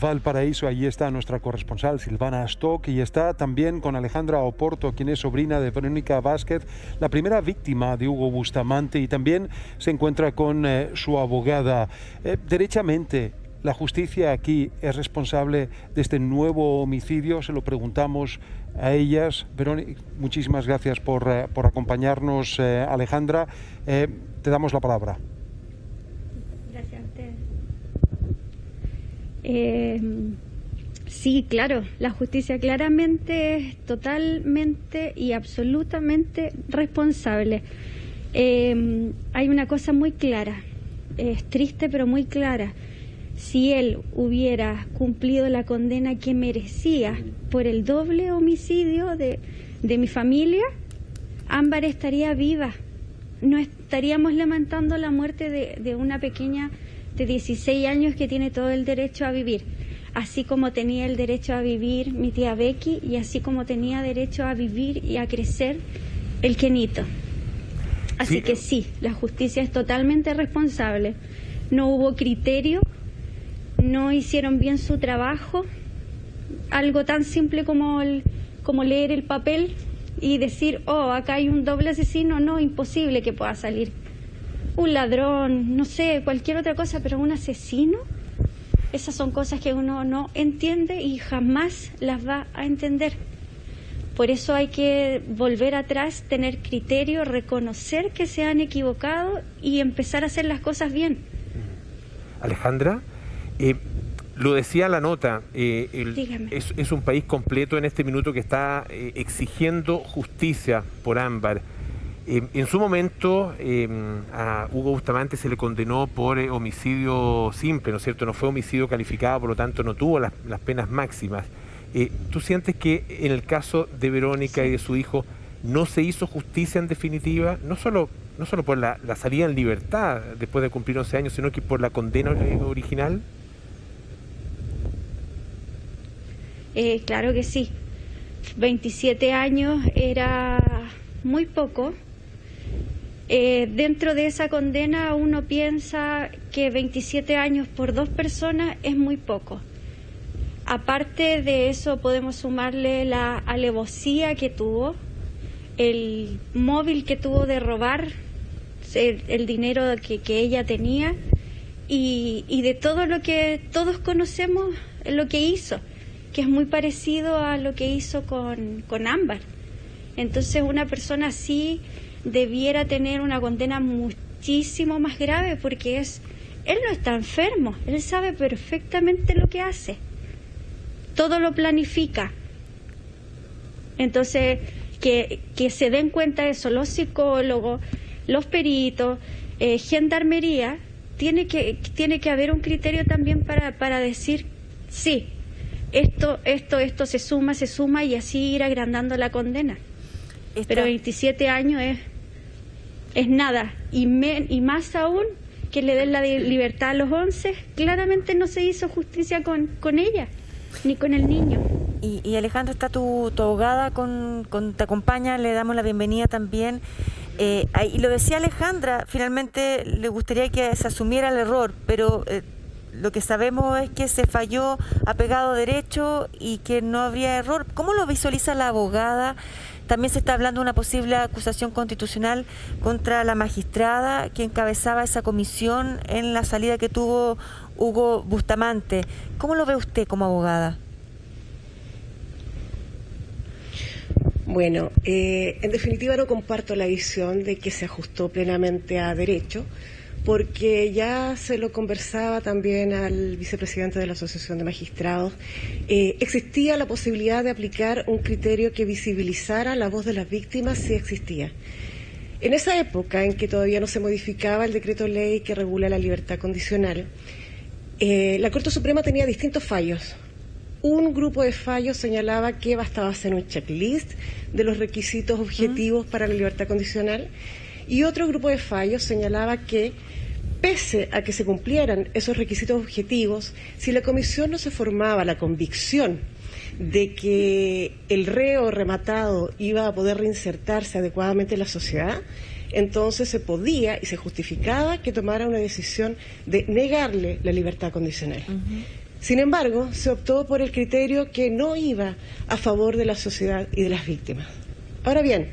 Valparaíso, allí está nuestra corresponsal Silvana Stock y está también con Alejandra Oporto, quien es sobrina de Verónica Vázquez, la primera víctima de Hugo Bustamante, y también se encuentra con su abogada. Derechamente, ¿la justicia aquí es responsable de este nuevo homicidio? Se lo preguntamos a ellas. Verónica, muchísimas gracias por acompañarnos, Alejandra. Te damos la palabra. Gracias a ustedes. Sí, claro, la justicia claramente es totalmente y absolutamente responsable. Hay una cosa muy clara, es triste pero muy clara. Si él hubiera cumplido la condena que merecía por el doble homicidio de mi familia, Ámbar estaría viva. No estaríamos lamentando la muerte de una pequeña de 16 años que tiene todo el derecho a vivir, así como tenía el derecho a vivir mi tía Becky y así como tenía derecho a vivir y a crecer el Kenito. Así sí, que sí, la justicia es totalmente responsable. No hubo criterio, no hicieron bien su trabajo. Algo tan simple como leer el papel y decir, oh, acá hay un doble asesino, no, imposible que pueda salir. Un ladrón, no sé, cualquier otra cosa, pero un asesino, esas son cosas que uno no entiende y jamás las va a entender. Por eso hay que volver atrás, tener criterio, reconocer que se han equivocado y empezar a hacer las cosas bien. Alejandra, lo decía la nota, es un país completo en este minuto que está exigiendo justicia por Ámbar. En su momento a Hugo Bustamante se le condenó por homicidio simple, ¿no es cierto? No fue homicidio calificado, por lo tanto no tuvo las penas máximas. ¿Tú sientes que en el caso de Verónica y de su hijo no se hizo justicia en definitiva? No solo por la salida en libertad después de cumplir 11 años, sino que por la condena original. Claro que sí. 27 años era muy poco. Dentro de esa condena uno piensa que 27 años por dos personas es muy poco. Aparte de eso podemos sumarle la alevosía que tuvo, el móvil que tuvo de robar, el dinero que ella tenía y de todo lo que todos conocemos lo que hizo, que es muy parecido a lo que hizo con Ámbar. Entonces una persona así debiera tener una condena muchísimo más grave porque él no está enfermo, él sabe perfectamente lo que hace, todo lo planifica. Entonces que se den cuenta de eso los psicólogos, los peritos, gendarmería, tiene que haber un criterio también para decir sí, esto se suma y así ir agrandando la condena. Pero 27 años es nada, y más aún que le den la libertad a los 11, claramente no se hizo justicia con ella, ni con el niño. Y Alejandra, está tu abogada, te acompaña, le damos la bienvenida también. Y lo decía Alejandra, finalmente le gustaría que se asumiera el error, pero lo que sabemos es que se falló apegado a derecho y que no habría error. ¿Cómo lo visualiza la abogada? También se está hablando de una posible acusación constitucional contra la magistrada que encabezaba esa comisión en la salida que tuvo Hugo Bustamante. ¿Cómo lo ve usted como abogada? Bueno, en definitiva no comparto la visión de que se ajustó plenamente a derecho, porque ya se lo conversaba también al vicepresidente de la Asociación de Magistrados, existía la posibilidad de aplicar un criterio que visibilizara la voz de las víctimas, si existía. En esa época en que todavía no se modificaba el decreto ley que regula la libertad condicional, la Corte Suprema tenía distintos fallos. Un grupo de fallos señalaba que bastaba hacer un checklist de los requisitos objetivos para la libertad condicional, y otro grupo de fallos señalaba que, pese a que se cumplieran esos requisitos objetivos, si la comisión no se formaba la convicción de que el reo rematado iba a poder reinsertarse adecuadamente en la sociedad, entonces se podía y se justificaba que tomara una decisión de negarle la libertad condicional. Sin embargo, se optó por el criterio que no iba a favor de la sociedad y de las víctimas. Ahora bien,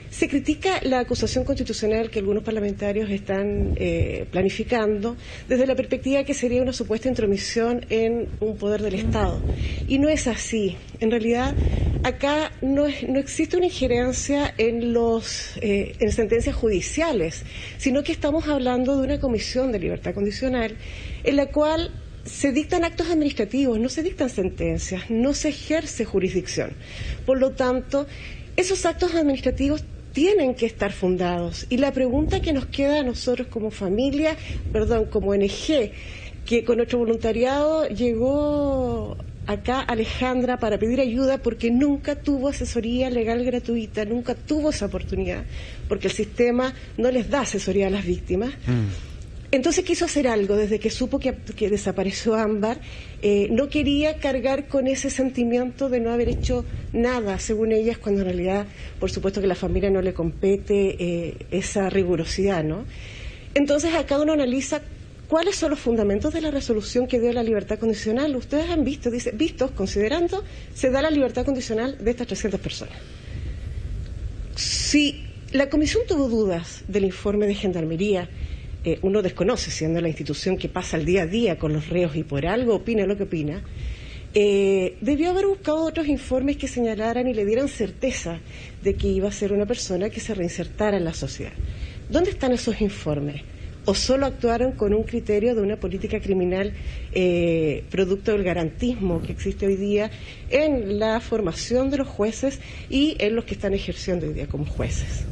se critica la acusación constitucional que algunos parlamentarios están planificando desde la perspectiva que sería una supuesta intromisión en un poder del Estado. Y no es así. En realidad, acá no existe una injerencia en sentencias judiciales, sino que estamos hablando de una comisión de libertad condicional en la cual se dictan actos administrativos, no se dictan sentencias, no se ejerce jurisdicción. Por lo tanto, esos actos administrativos tienen que estar fundados. Y la pregunta que nos queda a nosotros como familia, como ONG, que con nuestro voluntariado llegó acá Alejandra para pedir ayuda porque nunca tuvo asesoría legal gratuita, nunca tuvo esa oportunidad, porque el sistema no les da asesoría a las víctimas. Entonces quiso hacer algo desde que supo que desapareció Ámbar. No quería cargar con ese sentimiento de no haber hecho nada, según ellas, cuando en realidad, por supuesto que a la familia no le compete esa rigurosidad, ¿no? Entonces acá uno analiza cuáles son los fundamentos de la resolución que dio la libertad condicional. Ustedes han visto, dice, vistos, considerando, se da la libertad condicional de estas 300 personas. Si la comisión tuvo dudas del informe de Gendarmería, uno desconoce, siendo la institución que pasa el día a día con los reos y por algo opina lo que opina, debió haber buscado otros informes que señalaran y le dieran certeza de que iba a ser una persona que se reinsertara en la sociedad. ¿Dónde están esos informes? ¿O solo actuaron con un criterio de una política criminal producto del garantismo que existe hoy día en la formación de los jueces y en los que están ejerciendo hoy día como jueces?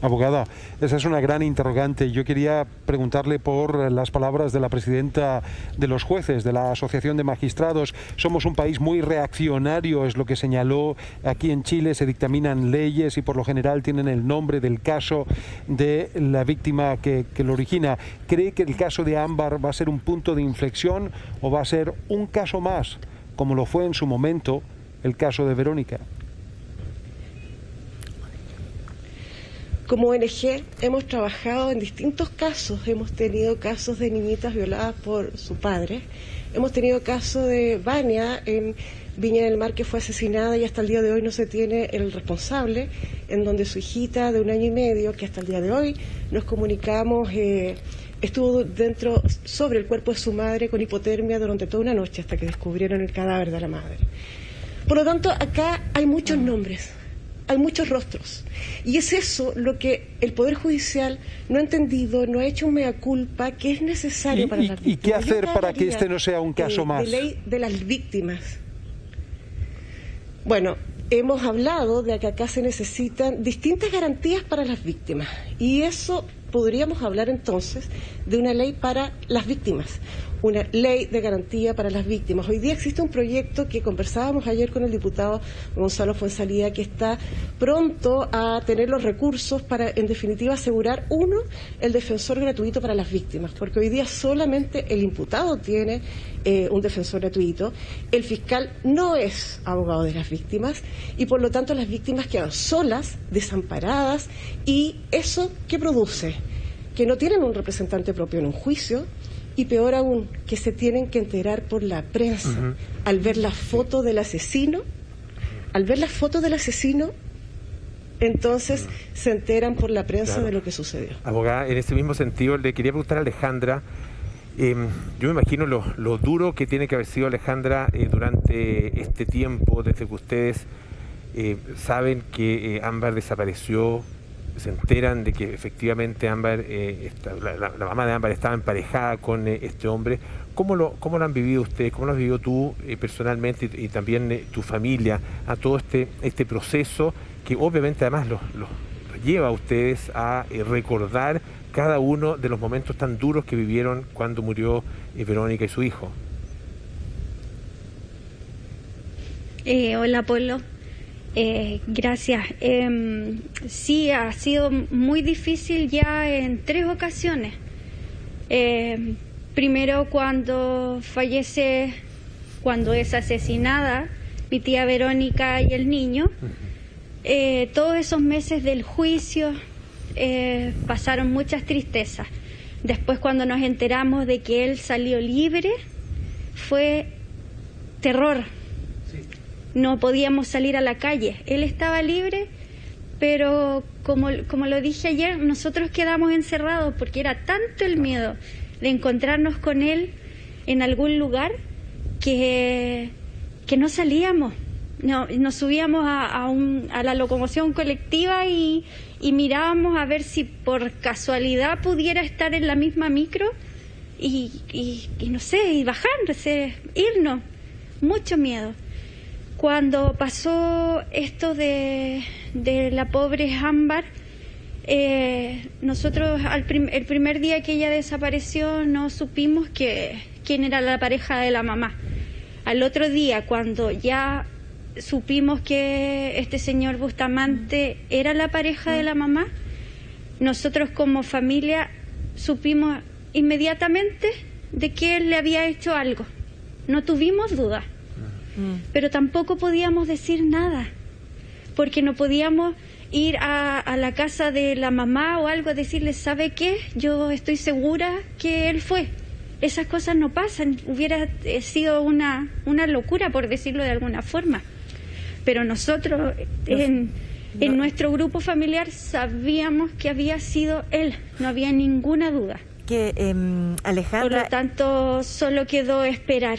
Abogada, esa es una gran interrogante. Yo quería preguntarle por las palabras de la presidenta de los jueces, de la Asociación de Magistrados. Somos un país muy reaccionario, es lo que señaló. Aquí en Chile se dictaminan leyes y por lo general tienen el nombre del caso de la víctima que lo origina. ¿Cree que el caso de Ámbar va a ser un punto de inflexión o va a ser un caso más, como lo fue en su momento el caso de Verónica? Como ONG hemos trabajado en distintos casos, hemos tenido casos de niñitas violadas por su padre, hemos tenido caso de Vania en Viña del Mar que fue asesinada y hasta el día de hoy no se tiene el responsable, en donde su hijita de 1 año y medio, que hasta el día de hoy nos comunicamos, estuvo sobre el cuerpo de su madre con hipotermia durante toda una noche hasta que descubrieron el cadáver de la madre. Por lo tanto, acá hay muchos nombres. Hay muchos rostros. Y es eso lo que el Poder Judicial no ha entendido, no ha hecho un mea culpa que es necesario para las víctimas. ¿Y qué hacer para que este no sea un caso más? De ley de las víctimas. Bueno, hemos hablado de que acá se necesitan distintas garantías para las víctimas. Y eso podríamos hablar entonces de una ley para las víctimas. Una ley de garantía para las víctimas. Hoy día existe un proyecto que conversábamos ayer con el diputado Gonzalo Fuenzalía, que está pronto a tener los recursos para, en definitiva, asegurar, uno, el defensor gratuito para las víctimas, porque hoy día solamente el imputado tiene un defensor gratuito, el fiscal no es abogado de las víctimas y, por lo tanto, las víctimas quedan solas, desamparadas, y eso, ¿qué produce? Que no tienen un representante propio en un juicio, y peor aún, que se tienen que enterar por la prensa. Al ver la foto del asesino, entonces se enteran por la prensa de lo que sucedió. Abogada, en ese mismo sentido le quería preguntar a Alejandra, yo me imagino lo duro que tiene que haber sido Alejandra durante este tiempo, desde que ustedes saben que Ámbar desapareció, se enteran de que efectivamente Ámbar, la mamá de Ámbar estaba emparejada con este hombre. ¿Cómo lo han vivido ustedes? ¿Cómo lo has vivido tú personalmente y también tu familia a todo este proceso que obviamente además los lleva a ustedes a recordar cada uno de los momentos tan duros que vivieron cuando murió Verónica y su hijo? Hola, Polo. Gracias. Sí, ha sido muy difícil ya en 3 ocasiones. Primero cuando es asesinada mi tía Verónica y el niño. Todos esos meses del juicio pasaron muchas tristezas. Después, cuando nos enteramos de que él salió libre, fue terror. No podíamos salir a la calle. Él estaba libre, pero como lo dije ayer, nosotros quedamos encerrados porque era tanto el miedo de encontrarnos con él en algún lugar que no salíamos. No, nos subíamos a la locomoción colectiva y mirábamos a ver si por casualidad pudiera estar en la misma micro y no sé, y bajarse, irnos. Mucho miedo. Cuando pasó esto de la pobre Ámbar, nosotros el primer día que ella desapareció no supimos quién era la pareja de la mamá. Al otro día, cuando ya supimos que este señor Bustamante era la pareja de la mamá, nosotros como familia supimos inmediatamente de que él le había hecho algo. No tuvimos duda, pero tampoco podíamos decir nada, porque no podíamos ir a la casa de la mamá o algo a decirle, ¿sabe qué? Yo estoy segura que él fue. Esas cosas no pasan, hubiera sido una locura, por decirlo de alguna forma. Pero nosotros en nuestro grupo familiar sabíamos que había sido él, no había ninguna duda. Alejandra... Por lo tanto, solo quedó esperar.